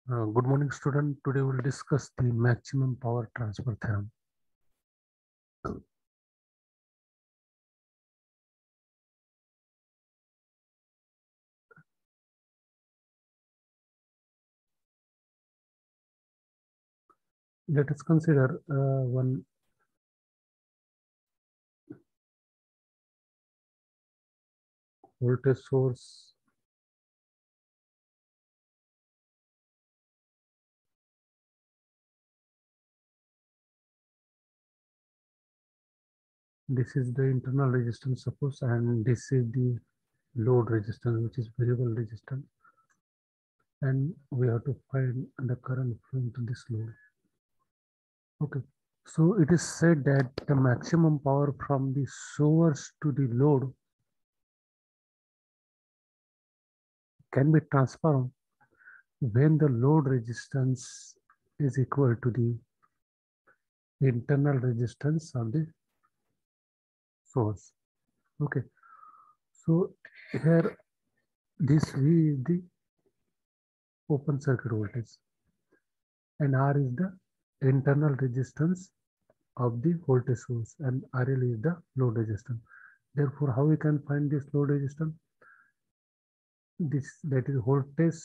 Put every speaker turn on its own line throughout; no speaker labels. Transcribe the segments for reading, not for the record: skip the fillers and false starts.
Good morning, student. Today we'll discuss the maximum power transfer theorem. Let us consider one voltage source this is the internal resistance, suppose, and this is the load resistance, which is variable resistance, and we have to find the current flowing to this load. Okay, so it is said that the maximum power from the source to the load can be transformed when the load resistance is equal to the internal resistance of the source. Okay, so here this V is the open circuit voltage and R is the internal resistance of the voltage source and RL is the load resistance. Therefore, how we can find this load resistance? This, that is voltage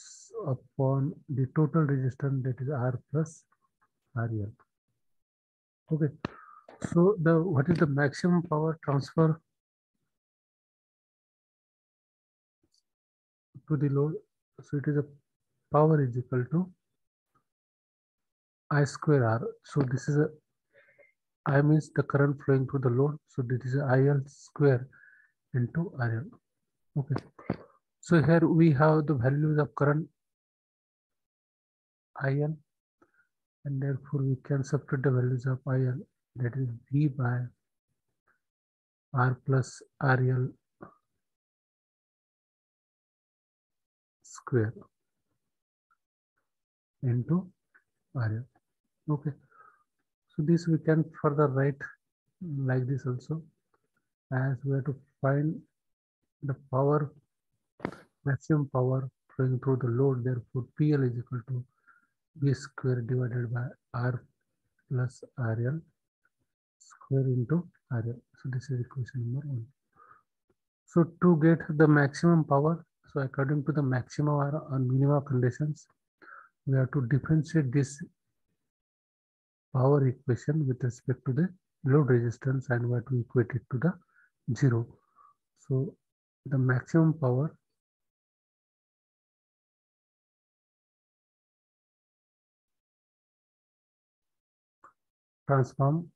upon the total resistance, that is R plus RL. Okay, so what is the maximum power transfer to the load? So it is a power is equal to I square R. So this is a I means the current flowing through the load. So this is IL square into RL. Okay. So here we have the values of current IL, and therefore we can substitute the values of IL, that is V by R plus RL square into RL. Okay. So this we can further write like this also, as we have to find the power, maximum power flowing through the load. Therefore, PL is equal to V square divided by R plus RL square into RL. So this is equation number 1. So to get the maximum power, so according to the maximum or minimum conditions, we have to differentiate this power equation with respect to the load resistance and we have to equate it to the 0. So the maximum power transform,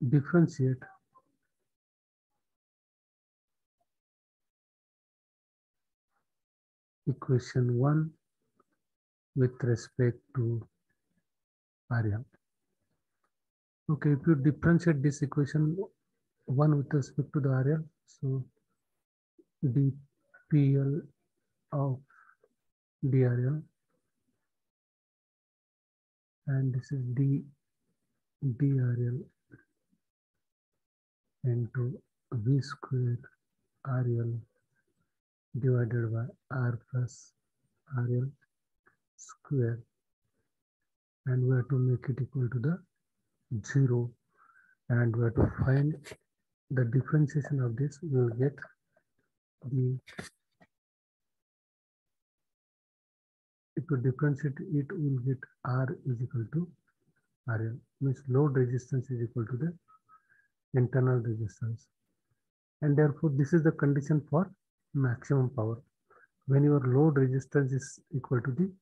differentiate equation 1 with respect to RL. Okay, if you differentiate this equation 1 with respect to the RL, so dPL of dRL, and this is dRL into V square RL divided by R plus RL square, and we have to make it equal to the 0, and we have to find the differentiation of this. We will get the, if you differentiate it, we will get R is equal to RL, means load resistance is equal to the internal resistance, and therefore this is the condition for maximum power. When your load resistance is equal to the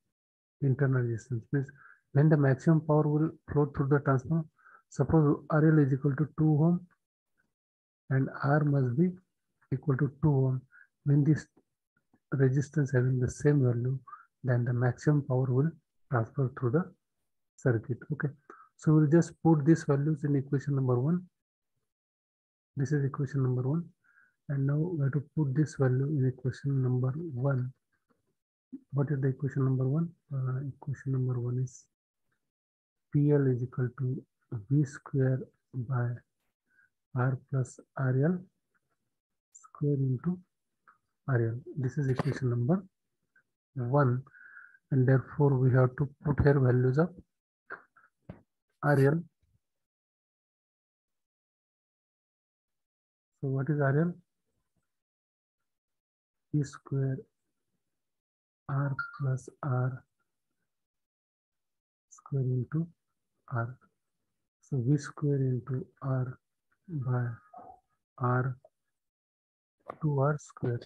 internal resistance, means when the maximum power will flow through the transformer, suppose RL is equal to 2 ohm and R must be equal to 2 ohm. When this resistance having the same value, then the maximum power will transfer through the circuit. Okay, so we'll just put these values in equation number 1. This is equation number 1, and now we have to put this value in equation number 1. What is the equation number 1? Equation number 1 is PL is equal to V square by R plus RL square into RL. This is equation number 1, and therefore we have to put here values of RL. So what is RL? E square R plus R square into R. So V square into R by R 2R square.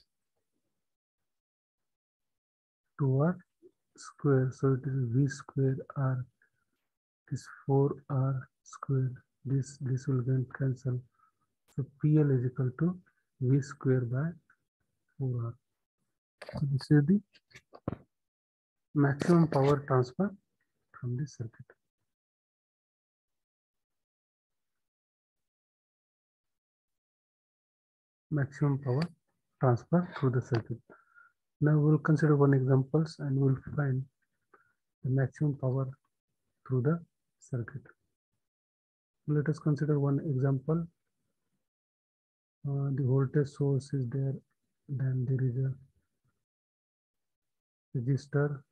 2R square. So it is V square R. This 4R square. This will get cancelled. So PL is equal to V square by 4R. So this is the maximum power transfer from this circuit. Maximum power transfer through the circuit. Now we'll consider one examples and we'll find the maximum power through the circuit. Let us consider one example. The voltage source is there, then there is a resistor,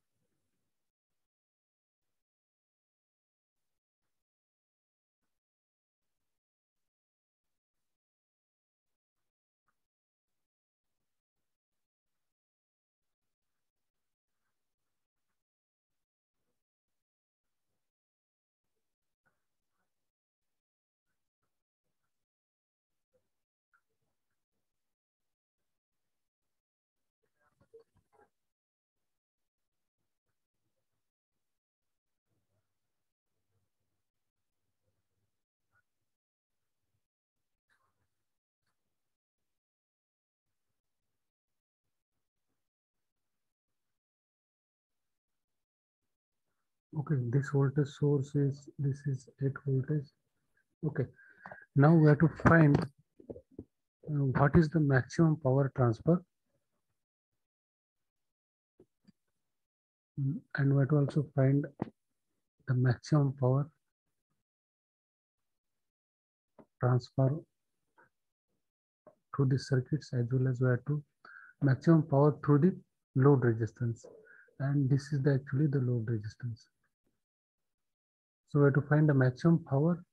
okay, this voltage source is, this is 8 voltage. Okay, now we have to find what is the maximum power transfer, and we have to also find the maximum power transfer through the circuits, as well as we have to maximum power through the load resistance, and this is actually the load resistance. So we have to find the maximum power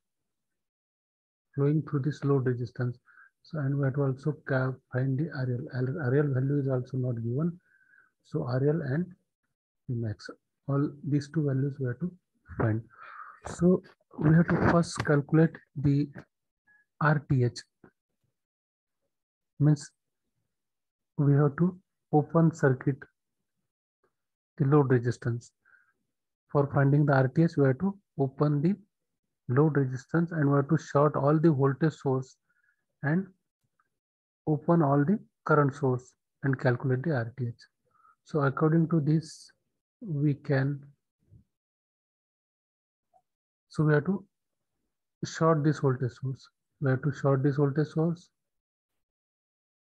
flowing through this load resistance. So, and we have to also find the RL. RL value is also not given. So RL and the max, all these two values we have to find. So we have to first calculate the RTH. Means we have to open circuit the load resistance. For finding the RTH, we have to open the load resistance and we have to short all the voltage source and open all the current source and calculate the RTH. So according to this, we can, so we have to short this voltage source. We have to short this voltage source.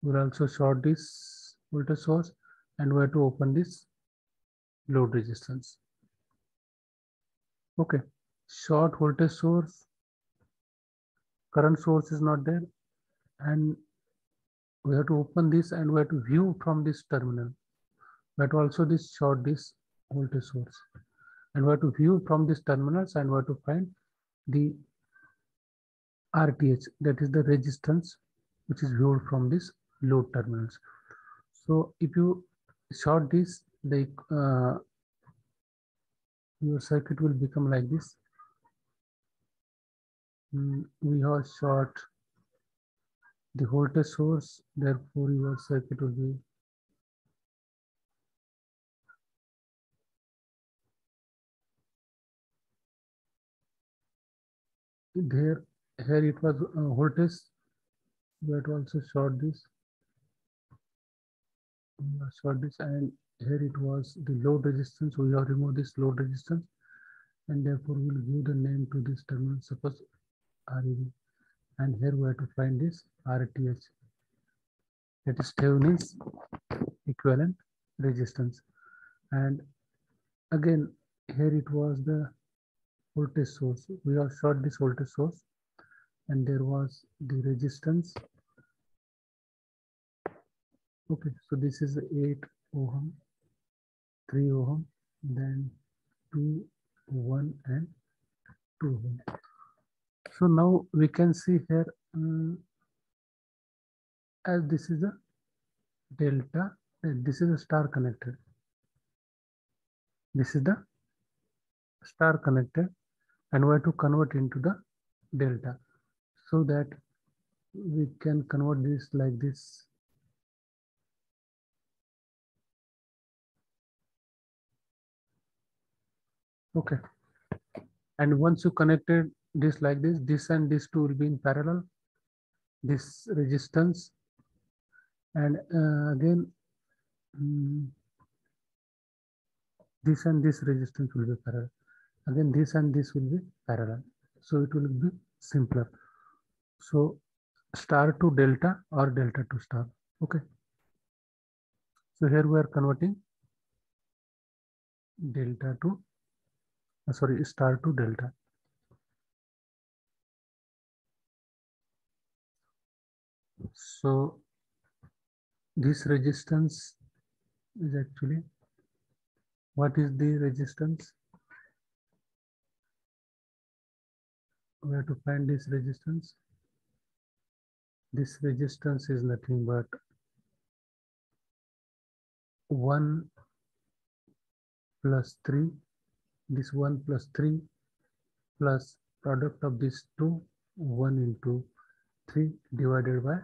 We'll also short this voltage source and we have to open this load resistance. Okay, short voltage source, current source is not there, and we have to open this and we have to view from this terminal. We have to also short this voltage source and we have to view from these terminals and we have to find the RTH, that is the resistance which is viewed from this load terminals. So if you short this, the your circuit will become like this. We have short the voltage source, therefore your circuit will be there. Here it was voltage, but also short this, and here it was the load resistance. We have removed this load resistance and therefore we'll give the name to this terminal, suppose REB, and here we have to find this RTH, that is Thevenin's equivalent resistance. And again here it was the voltage source. We have short this voltage source and there was the resistance. Okay, so this is 8 ohm 3 ohm, then 2, 1 and 2 ohm. So now we can see here as this is a delta, this is a star connected. This is the star connected, and we have to convert into the delta, so that we can convert this like this. Okay, and once you connected this like this and this two will be in parallel, this resistance, and again this and this resistance will be parallel. Again this and this will be parallel, so it will be simpler. So star to delta or delta to star. Okay, so here we are converting delta to sorry, star to delta. So this resistance is actually, what is the resistance? We have to find this resistance. This resistance is nothing but 1 plus 3, this 1 plus 3 plus product of these two, 1 into 3 divided by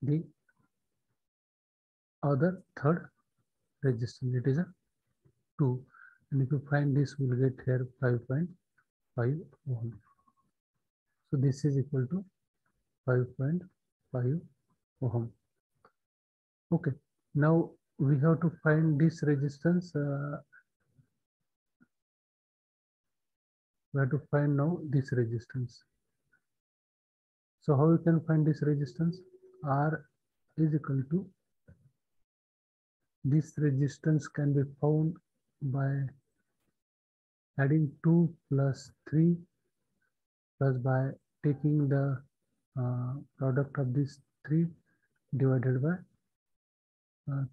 the other third resistance, it is a 2, and if you find this, we'll get here 5.5 ohm. So this is equal to 5.5 ohm. Okay, now we have to find this resistance. We have to find now this resistance. So how you can find this resistance? R is equal to, this resistance can be found by adding 2 plus 3 plus by taking the product of these 3 divided by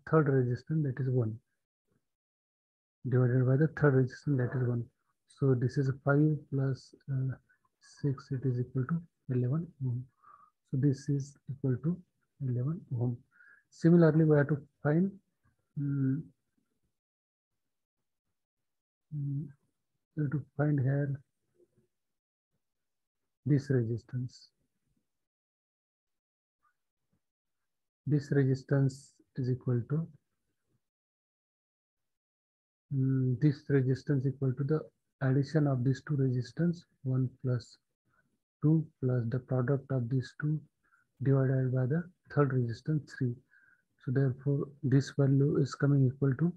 third resistance, that is 1, divided by the third resistance, that is 1. So this is 5 plus 6, it is equal to 11 ohm. So this is equal to 11 ohm. Similarly, we have to find here this resistance. This resistance is equal to this resistance equal to the addition of these two resistance, 1 plus 2 plus the product of these two divided by the third resistance, 3. So therefore this value is coming equal to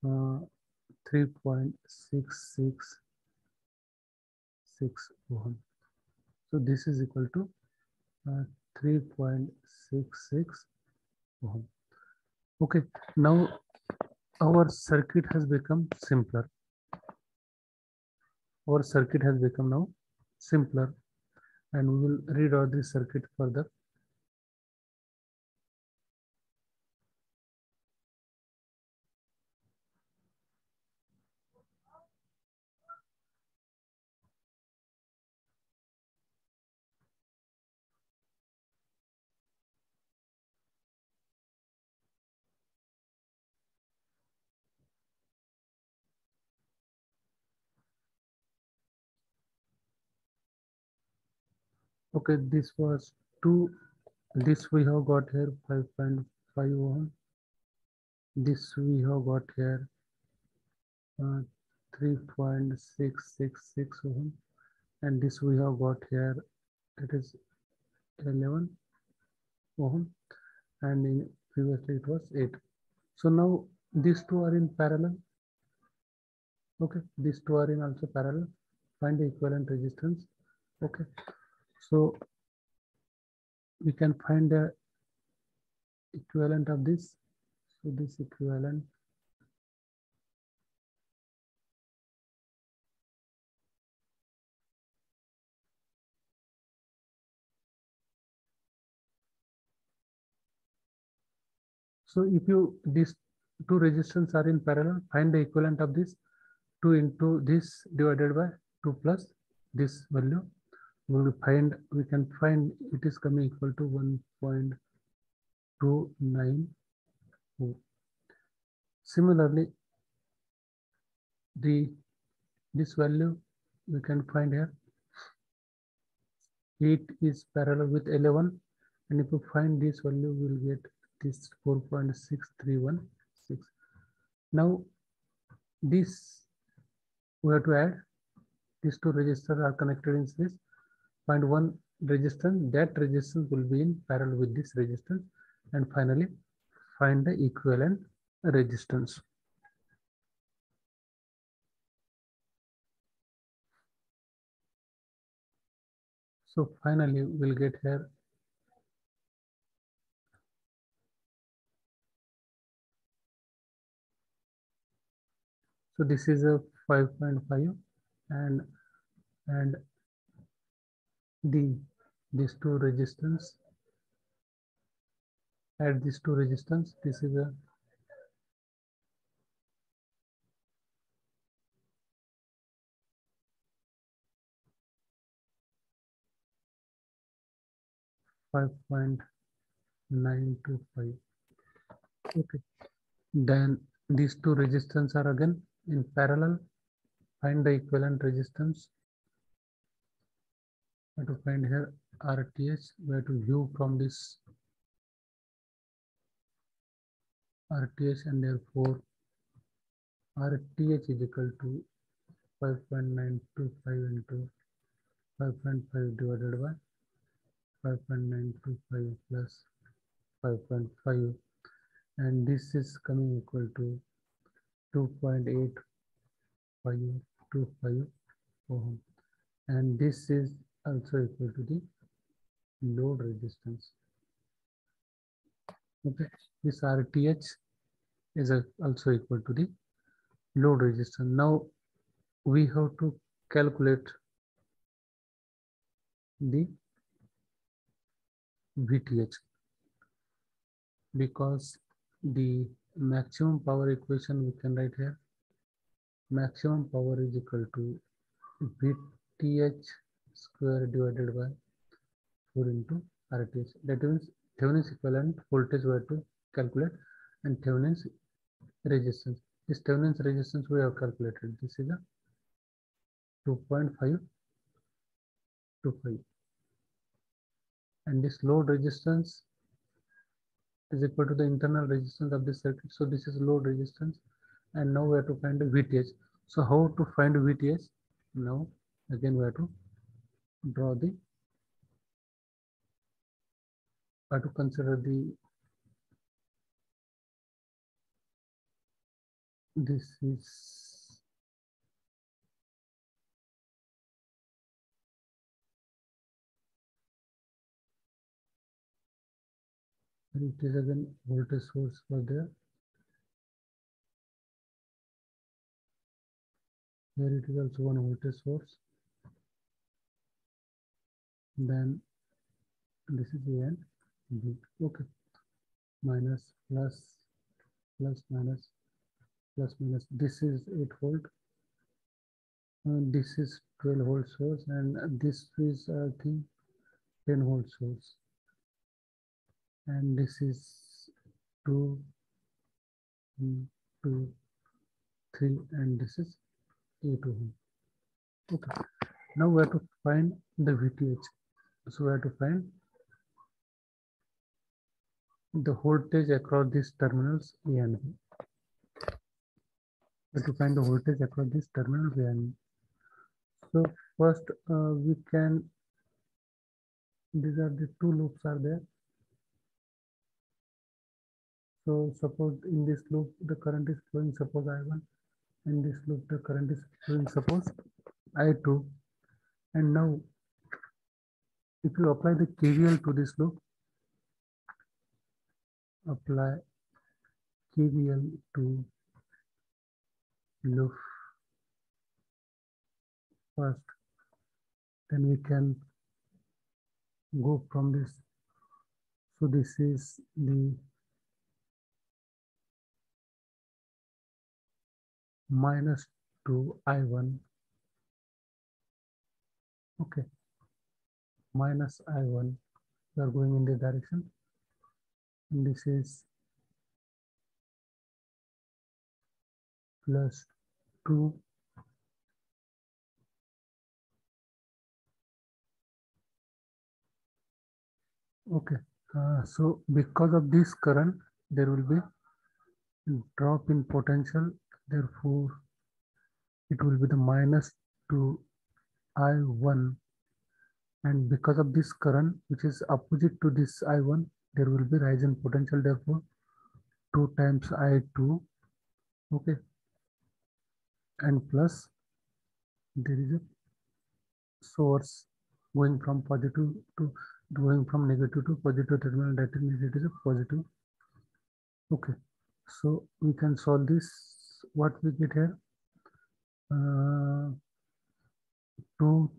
3.666 ohm. So this is equal to 3.66 ohm. Okay, now our circuit has become simpler. Our circuit has become now simpler, and we will redraw this circuit further. Okay, this was 2. This we have got here 5.5 ohm. This we have got here 3.666 ohm, and this we have got here, it is 11 ohm, and in previously it was 8. So now these two are in parallel. Okay, these two are in also parallel. Find the equivalent resistance. Okay, so we can find the equivalent of this. So this equivalent So if you these two resistors are in parallel, find the equivalent of this 2 into this divided by 2 plus this value. We can find it is coming equal to 1.294. Similarly, this value we can find here. 8 is parallel with 11, and if you find this value, we will get this 4.6316. Now, this we have to add. These two resistors are connected in series. Find one resistance. That resistance will be in parallel with this resistance, and finally find the equivalent resistance. So finally, we'll get here. So this is a 5.5, and these two resistance. Add these two resistance. This is a 5.925. Okay. Then these two resistance are again in parallel. Find the equivalent resistance. We have to find here RTH. We have to view from this RTH, and therefore RTH is equal to 5.925 into 5.5 divided by 5.925 plus 5.5, and this is coming equal to 2.8525 ohm, and this is also equal to the load resistance. Okay, this RTH is also equal to the load resistance. Now we have to calculate the VTH, because the maximum power equation we can write here. Maximum power is equal to VTH square divided by 4 into RTH. That means Thevenin's equivalent voltage we have to calculate, and Thevenin's resistance. This Thevenin's resistance we have calculated. This is a 2.525, and this load resistance is equal to the internal resistance of this circuit. So this is load resistance, and now we have to find the VTH. So how to find VTH? Now again we have to draw the, have to consider the, this is it is again voltage source for there. Here it is also one voltage source. Then this is A and B. Okay. Minus, plus, plus, minus, plus, minus. This is 8 volt. This is 12 volt source, and this is I think 10 volt source. And this is 2, 2, 3, and this is 8 ohm. Okay. Now we have to find the VTH. So we have to find the voltage across these terminals A and B. We have to find the voltage across these terminals A and B. So first we can, these are the two loops are there. So suppose in this loop the current is flowing, suppose I1. In this loop the current is flowing, suppose I2. And now if you apply the KVL to this loop, apply KVL to loop first, then we can go from this. So this is the minus 2I1, okay, minus I1, we are going in this direction, and this is plus 2, okay. So because of this current, there will be drop in potential, therefore it will be the minus 2I1, and because of this current which is opposite to this I1, there will be rise in potential, therefore 2 times I2, okay, and plus there is a source going from positive to going from negative to positive terminal, that means it is a positive, okay. So we can solve this. What we get here, 2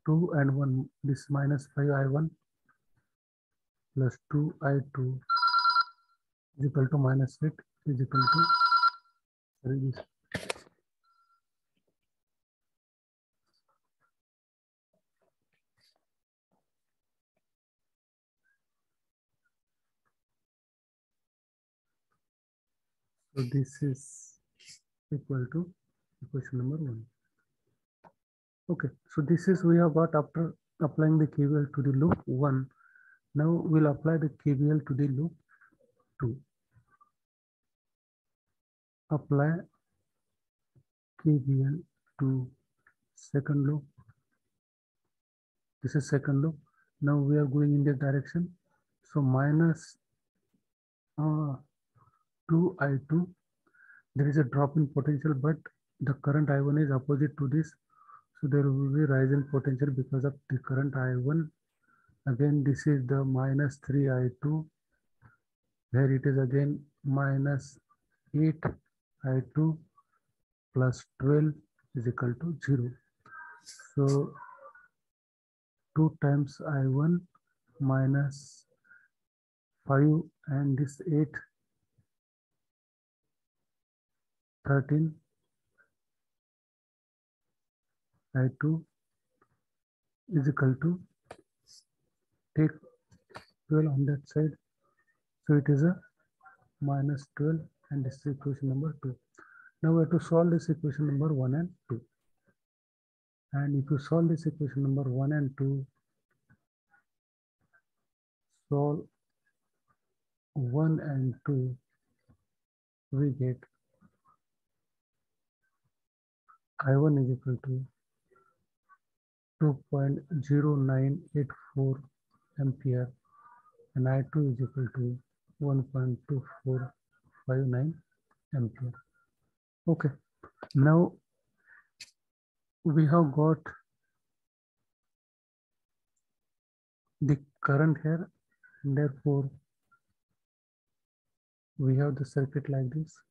and 1, this minus 5I1 plus 2I2 is equal to minus 8 is equal to, sorry, this. So this is equal to equation number 1. Okay, so this is we have got after applying the KVL to the loop 1. Now we'll apply the KVL to the loop 2. Apply KVL to second loop. This is second loop. Now we are going in this direction. So minus 2I2. There is a drop in potential, but the current I1 is opposite to this. So there will be rise in potential because of the current I1. Again, this is the minus 3I2. Here it is again minus 8I2 plus 12 is equal to 0. So 2 times I1 minus 5 and this 8, 13 I2 is equal to, take 12 on that side. So it is a minus 12, and this is equation number 2. Now we have to solve this equation number 1 and 2. And if you solve this equation number 1 and 2, solve 1 and 2, we get I1 is equal to 2.0984 ampere and I2 is equal to 1.2459 ampere. Okay, now we have got the current here, and therefore we have the circuit like this.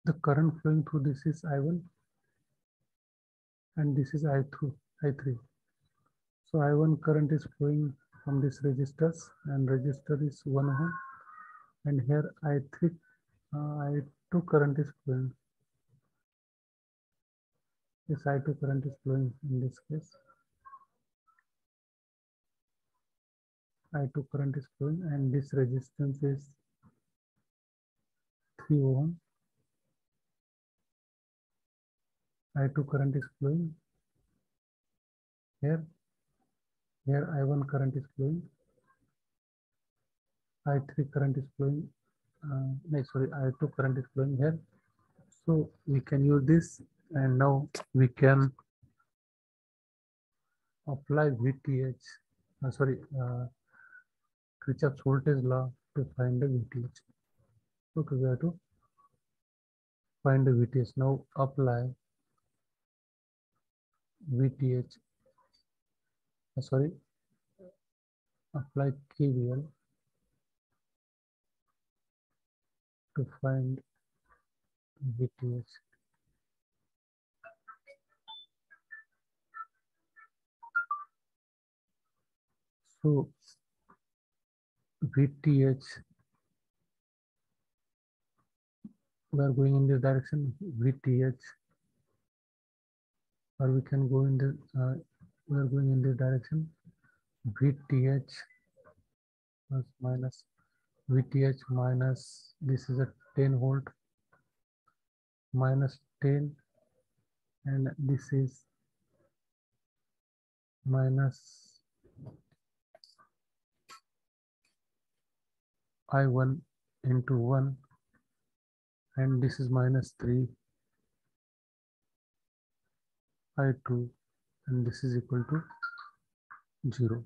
The current flowing through this is I1 and this is I3. So I1 current is flowing from this resistors, and resistor is 1 ohm, and here I2 current is flowing. This I2 current is flowing in this case. I2 current is flowing, and this resistance is 3 ohm. I2 current is flowing here. Here I1 current is flowing. I3 current is flowing. I2 current is flowing here. So we can use this, and now we can apply VTH. Kirchhoff's voltage law to find the VTH. Okay, we have to find the VTH. Now apply VTH. Apply KVL to find VTH. So VTH, we are going in this direction, VTH, or we can go in the, we are going in this direction, VTH plus minus, VTH minus, this is a 10 volt, minus 10, and this is minus I1 into 1, and this is minus 3 I2, and this is equal to 0.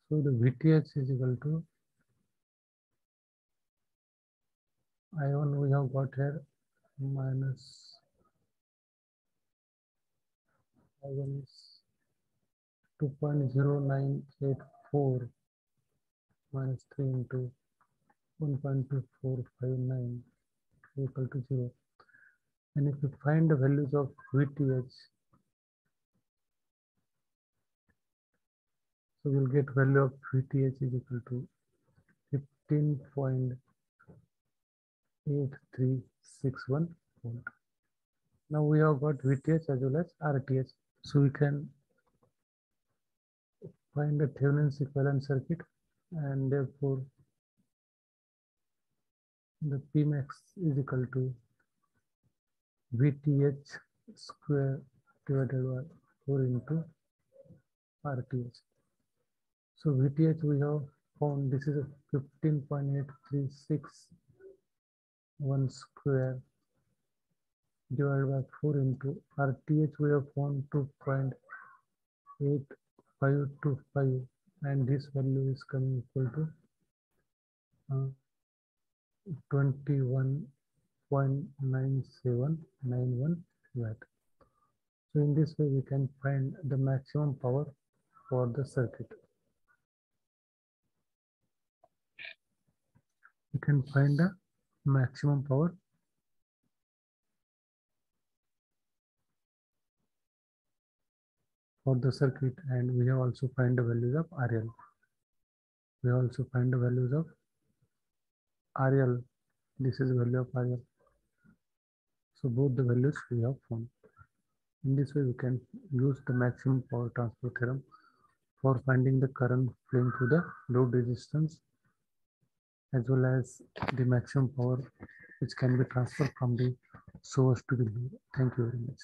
So the VTH is equal to I1 we have got here minus I1 is 2.0984 minus 3 into 1.2459 equal to 0. And if you find the values of VTH, so we'll get value of VTH is equal to 15.8361 volt. Now we have got VTH as well as RTH. So we can find the Thevenin's equivalent circuit, and therefore the Pmax is equal to VTH square divided by 4 into RTH. So VTH we have found, this is a 15.8361 square divided by 4 into RTH we have found 2.8525, and this value is coming equal to 21.9791 watt. So in this way we can find the maximum power for the circuit. We can find the maximum power for the circuit, and we have also find the values of RL. We also find the values of RL. This is the value of RL. So both the values we have found. In this way we can use the maximum power transfer theorem for finding the current flowing through the load resistance, as well as the maximum power which can be transferred from the source to the load. Thank you very much.